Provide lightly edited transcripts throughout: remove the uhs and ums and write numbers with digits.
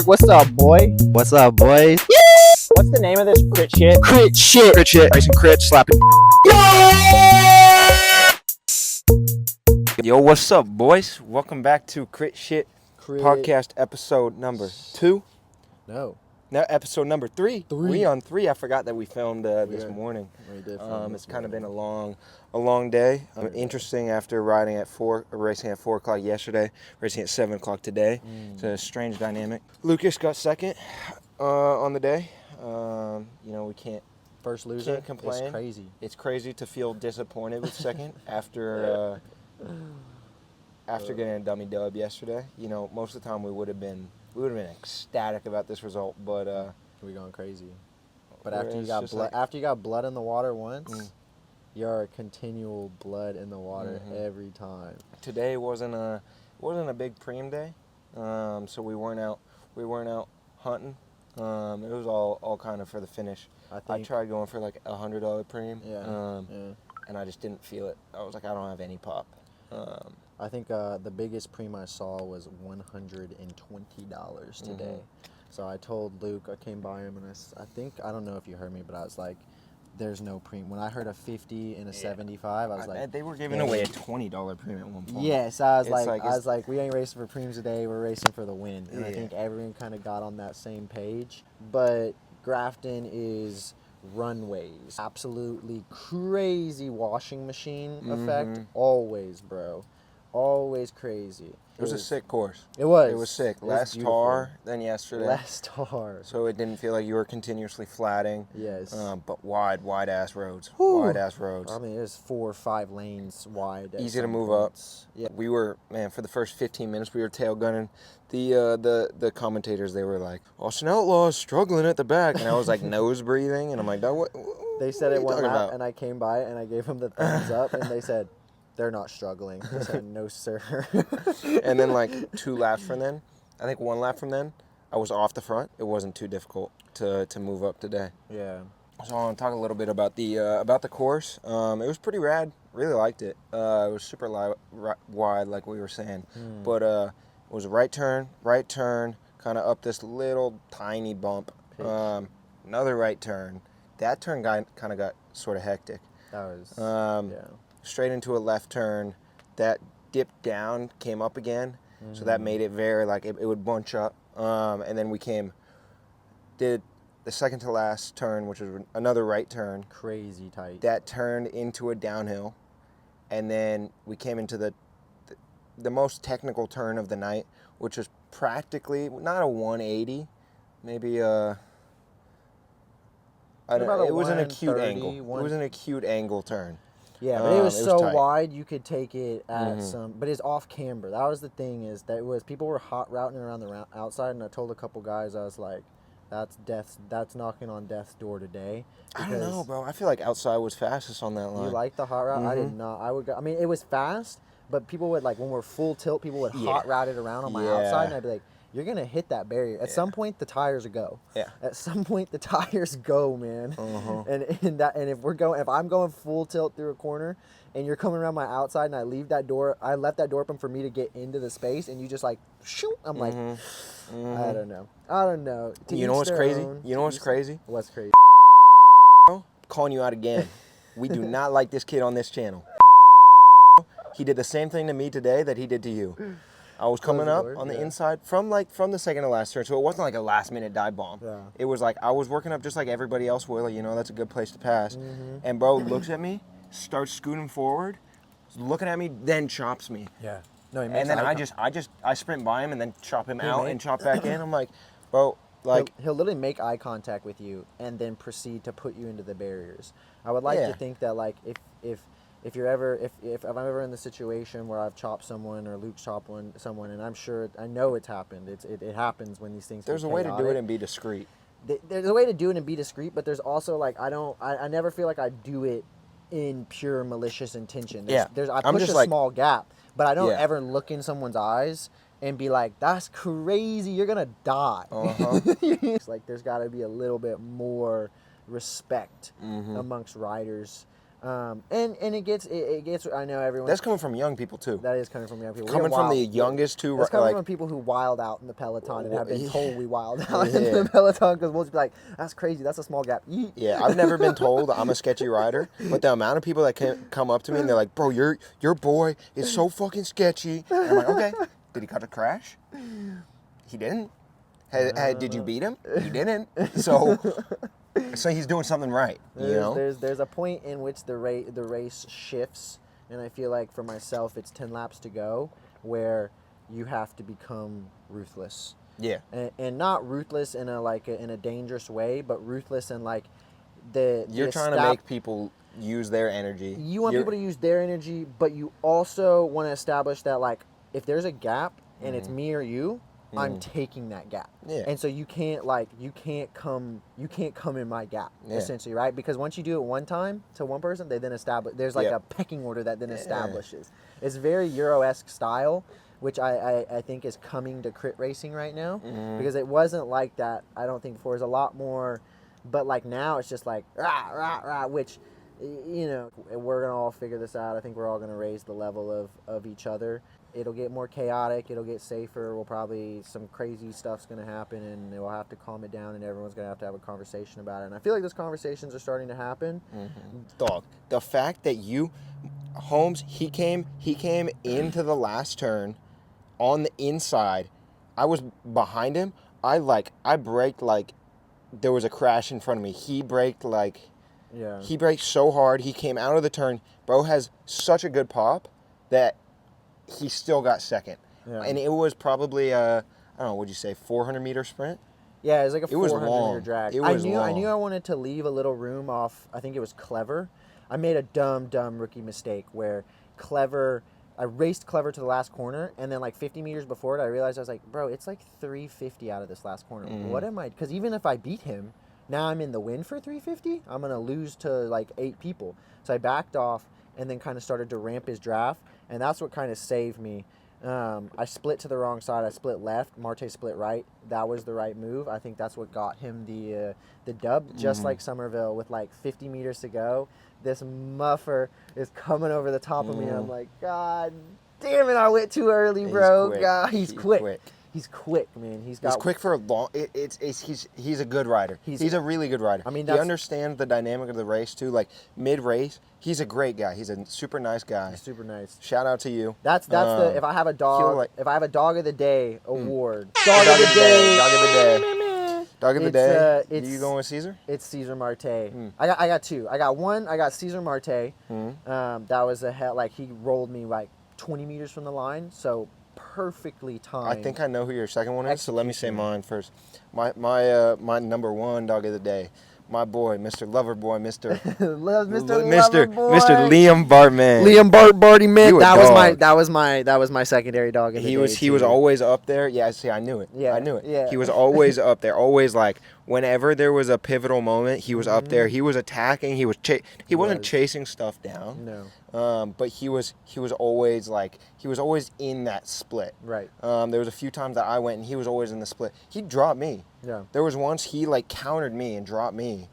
What's up, boy? What's up, boys? What's the name of this crit shit? Crit shit. Crit shit. Racing crit. Slapping. Yo, what's up, boys? Welcome back to Crit Shit Podcast episode number 2. No, episode number 3. 3. We on 3. I forgot that we filmed this morning. We did. It's kind of been a long day. Interesting after racing at 4 o'clock yesterday, racing at 7 o'clock today. It's a strange dynamic. Lucas got second on the day. We can't. First loser. Can't complain. It's crazy. It's crazy to feel disappointed with second after getting a dummy dub yesterday. Most of the time we would have been ecstatic about this result, but we're going crazy. But after you got blood in the water once, you're a continual blood in the water every time. Today wasn't a big preem day, so we weren't out hunting. It was all kind of for the finish. I tried going for like $100 preem, and I just didn't feel it. I was like, I don't have any pop. I think the biggest preem I saw was $120 today. So I told Luke, I came by him, and I don't know if you heard me, but I was like, there's no preem. When I heard a 50 and a 75, I was like... They were giving away a $20 preem at one point. Yes, I was like, we ain't racing for preems today, we're racing for the win. And I think everyone kind of got on that same page. But Grafton is runways. Absolutely crazy washing machine effect. Always, bro. Always crazy. It was a sick course. It was. It was sick. Less tar than yesterday. Less tar. So it didn't feel like you were continuously flatting. Yes. But wide ass roads. Whew. Wide ass roads. I mean, it was 4 or 5 lanes wide. Easy to move up. Yeah. We were, for the first 15 minutes, we were tail gunning. The commentators, they were like, Austin Outlaw is struggling at the back. And I was like nose breathing. And I'm like, what they said it one lap, about? And I came by and I gave them the thumbs up. And they said, they're not struggling. I said, no, sir. And then like 2 laps from then, I think 1 lap from then, I was off the front. It wasn't too difficult to move up today. Yeah. So I want to talk a little bit about the course. It was pretty rad. Really liked it. It was super wide, like we were saying. But it was a right turn, kind of up this little tiny bump. Another right turn. That turn kind of got sort of hectic. That was, Straight into a left turn, that dipped down, came up again, so that made it very, like, it would bunch up, and then we did the second to last turn, which was another right turn. Crazy tight. That turned into a downhill, and then we came into the most technical turn of the night, which was practically, not a 180, maybe it was an acute angle. It was an acute angle turn. Yeah, but it was so wide you could take it at but it's off camber. That was the thing, is that people were hot routing around the outside, and I told a couple guys, I was like, that's knocking on death's door today. I don't know, bro. I feel like outside was fastest on that line. You like the hot route? I did not. I mean, it was fast, but people would, like, when we're full tilt, people would hot route it around on my outside, and I'd be like, you're going to hit that barrier. At some point, the tires go. Yeah. At some point, the tires go, man. And if I'm going full tilt through a corner and you're coming around my outside and I left that door open for me to get into the space, and you just like, shoot, I'm like, I don't know. You know what's crazy? What's crazy? Calling you out again. We do not like this kid on this channel. He did the same thing to me today that he did to you. I was coming up on the inside from the second to last turn, so it wasn't like a last minute dive bomb. Yeah. It was like I was working up just like everybody else will. That's a good place to pass. And bro looks at me, starts scooting forward, looking at me, then chops me. Yeah. No, he makes and then I sprint by him and then chop him out and chop back in. I'm like, bro, like he'll literally make eye contact with you and then proceed to put you into the barriers. I would like to think that, like, if I'm ever in the situation where I've chopped someone or Luke's chopped someone, and I know it's happened. It happens when these things. There's a way to do it and be discreet. There's a way to do it and be discreet, but there's also, like, I never feel like I do it in pure malicious intention. I push a small gap, but I don't ever look in someone's eyes and be like, that's crazy, you're gonna die. It's like there's got to be a little bit more respect amongst riders. And it gets I know everyone. That's coming from young people too. That is coming from young people. Coming from the youngest to That's coming from people who wild out in the Peloton and have been told we wild out in the Peloton because we'll just be like, that's crazy. That's a small gap. Yeah, I've never been told I'm a sketchy rider, but the amount of people that come up to me and they're like, bro, your boy is so fucking sketchy. And I'm like, okay, did he cut a crash? He didn't. Did you beat him? He didn't. So he's doing something right. There's a point in which the race shifts, and I feel like for myself, it's 10 laps to go, where you have to become ruthless. Yeah. And not ruthless in a dangerous way, but ruthless in like you're trying to make people use their energy. You want people to use their energy, but you also want to establish that like if there's a gap and it's me or you, I'm taking that gap. Yeah. And so you can't come in my gap, essentially, right? Because once you do it one time to one person, they then establish there's like a pecking order that then establishes. It's very Euro-esque style, which I think is coming to crit racing right now. Because it wasn't like that, I don't think, before. It's a lot more, but like now it's just like rah rah rah, which we're gonna all figure this out. I think we're all gonna raise the level of each other. It'll get more chaotic. It'll get safer. Some crazy stuff's going to happen, and we'll have to calm it down, and everyone's going to have a conversation about it. And I feel like those conversations are starting to happen. Dog, the fact that Holmes, he came into the last turn on the inside. I was behind him. I braked like there was a crash in front of me. He braked he braked so hard. He came out of the turn. Bro has such a good pop that he still got second. Yeah. And it was probably I don't know, what'd you say, 400-meter sprint? Yeah, it was like a 400-meter drag. It was long. I knew I wanted to leave a little room off, I think it was Clever. I made a dumb rookie mistake where I raced Clever to the last corner, and then like 50 meters before it, I realized I was like, bro, it's like 350 out of this last corner. What am I, because even if I beat him, now I'm in the win for 350, I'm going to lose to like 8 people. So I backed off and then kind of started to ramp his draft, and that's what kind of saved me. I split to the wrong side. I split left. Marte split right. That was the right move. I think that's what got him the dub. Just like Somerville, with like 50 meters to go, this muffer is coming over the top of me. And I'm like, God damn it! I went too early, bro. God, he's quick. He's quick, man. He's quick for a long. He's a good rider. He's a really good rider. I mean, he understands the dynamic of the race too. Like mid-race, he's a great guy. He's a super nice guy. He's super nice. Shout out to you. That's the if I have a dog, if I have a dog of the day award. Dog of the day. Dog of the day. You going with Caesar? It's Caesar Marte. I got 2. I got 1. I got Caesar Marte. That was he rolled me like 20 meters from the line. So perfectly timed. I think I know who your second one is, so let me say mine first. My number 1 dog of the day, my boy, Mr. Loverboy, Mr. Liam Bartman. Liam Barty man. That was my secondary dog of the day. He was always up there. Yeah, see, I knew it. Yeah, I knew it. Yeah. He was always up there. Always like whenever there was a pivotal moment, he was up there. He was attacking. He wasn't chasing stuff down. No. But he was always in that split. Right. There was a few times that I went and he was always in the split. He dropped me. Yeah. There was once he countered me and dropped me.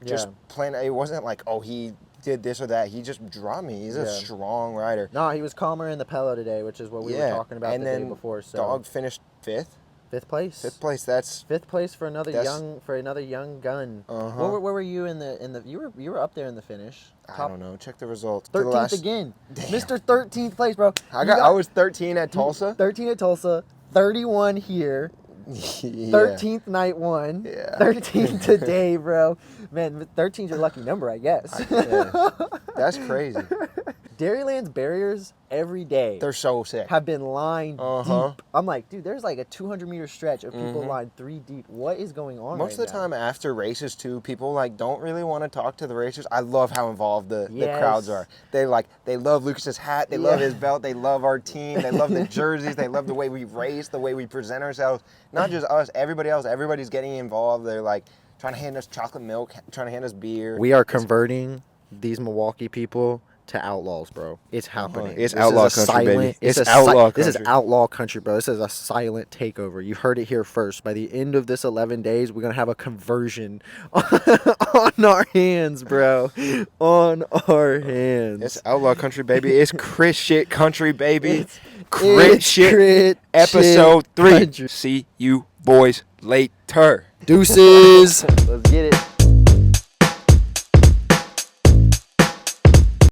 Just plain. It wasn't like, oh, he did this or that. He just dropped me. He's a strong rider. No, he was calmer in the Pelo today, which is what we were talking about the day before. So dog finished 5th. 5th place. 5th place. That's 5th place for another young gun. Where were you in the? You were up there in the finish. I don't know. Check the results. 13th again. Damn. Mr. 13th place, bro. I was 13 at Tulsa. 13 at Tulsa. 31 here. 13th night 1. 13th today, bro. Man, 13's your lucky number, I guess. That's crazy. Dairyland's barriers every day. They're so sick. Have been lined deep. I'm like, dude, there's like a 200-meter stretch of people lined 3 deep. What is going on? Most of the time after races too, people don't really want to talk to the racers. I love how involved the crowds are. They love Lucas's hat. They love his belt. They love our team. They love the jerseys. They love the way we race, the way we present ourselves. Not just us. Everybody else. Everybody's getting involved. They're trying to hand us chocolate milk, trying to hand us beer. We are converting these Milwaukee people to outlaws, bro. It's happening. It's This outlaw is a country, baby. silent, It's outlaw This is country. outlaw country, bro. This is a silent takeover. You heard it here first. By the end of this 11 days, we're gonna have a conversion on our hands, bro. On our hands. It's outlaw country, baby. It's Chris shit country, baby. It's Crit shit. Crit Episode shit 3. country. See you boys later. Deuces. Let's get it.